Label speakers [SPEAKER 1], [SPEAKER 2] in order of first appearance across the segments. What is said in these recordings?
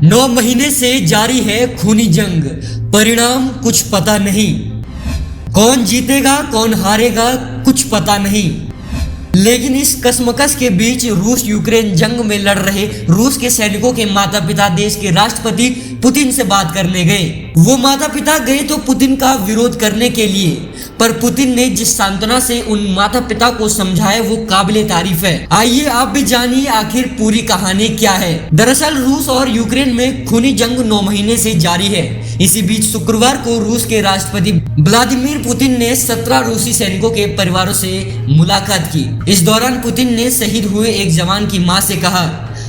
[SPEAKER 1] 9 महीने से जारी है खूनी जंग, परिणाम कुछ पता नहीं। कौन जीतेगा कौन हारेगा कुछ पता नहीं। लेकिन इस कशमकश के बीच रूस यूक्रेन जंग में लड़ रहे रूस के सैनिकों के माता पिता देश के राष्ट्रपति पुतिन से बात करने गए। वो माता पिता गए तो पुतिन का विरोध करने के लिए, पर पुतिन ने जिस सांत्वना से उन माता पिता को समझाया वो काबिले तारीफ है। आइए आप भी जानिए आखिर पूरी कहानी क्या है। दरअसल रूस और यूक्रेन में खूनी जंग 9 महीने से जारी है। इसी बीच शुक्रवार को रूस के राष्ट्रपति व्लादिमीर पुतिन ने 17 रूसी सैनिकों के परिवारों से मुलाकात की। इस दौरान पुतिन ने शहीद हुए एक जवान की मां से कहा,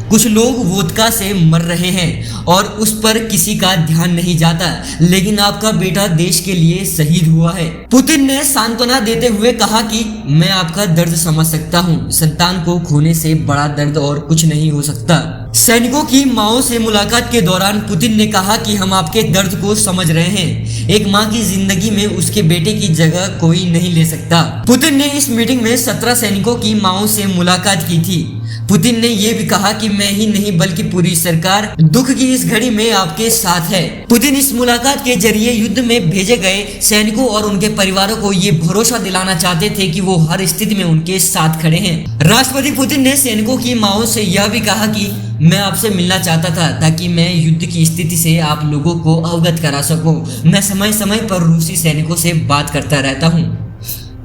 [SPEAKER 1] कुछ लोग वोदका से मर रहे हैं और उस पर किसी का ध्यान नहीं जाता, लेकिन आपका बेटा देश के लिए शहीद हुआ है। पुतिन ने सांत्वना देते हुए कहा कि मैं आपका दर्द समझ सकता हूं, संतान को खोने से बड़ा दर्द और कुछ नहीं हो सकता। सैनिकों की माओं से मुलाकात के दौरान पुतिन ने कहा कि हम आपके दर्द को समझ रहे हैं। एक मां की जिंदगी में उसके बेटे की जगह कोई नहीं ले सकता। पुतिन ने इस मीटिंग में 17 सैनिकों की माओं से मुलाकात की थी। पुतिन ने यह भी कहा कि मैं ही नहीं बल्कि पूरी सरकार दुख की इस घड़ी में आपके साथ है। पुतिन इस मुलाकात के जरिए युद्ध में भेजे गए सैनिकों और उनके परिवारों को ये भरोसा दिलाना चाहते थे कि वो हर स्थिति में उनके साथ खड़े हैं। राष्ट्रपति पुतिन ने सैनिकों की माओं से यह भी कहा कि मैं आपसे मिलना चाहता था ताकि मैं युद्ध की स्थिति से आप लोगों को अवगत करा सकूं। मैं समय समय पर रूसी सैनिकों से बात करता रहता हूं।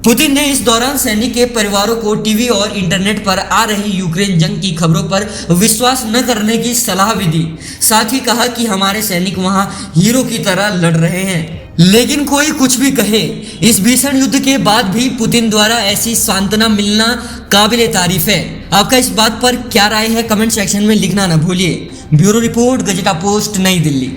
[SPEAKER 1] पुतिन ने इस दौरान सैनिक के परिवारों को टीवी और इंटरनेट पर आ रही यूक्रेन जंग की खबरों पर विश्वास न करने की सलाह भी दी। साथ ही कहा कि हमारे सैनिक वहां हीरो की तरह लड़ रहे हैं। लेकिन कोई कुछ भी कहे, इस भीषण युद्ध के बाद भी पुतिन द्वारा ऐसी सांत्वना मिलना काबिले तारीफ है। आपका इस बात पर क्या राय है, कमेंट सेक्शन में लिखना ना भूलिए। ब्यूरो रिपोर्ट, गजेटा पोस्ट, नई दिल्ली।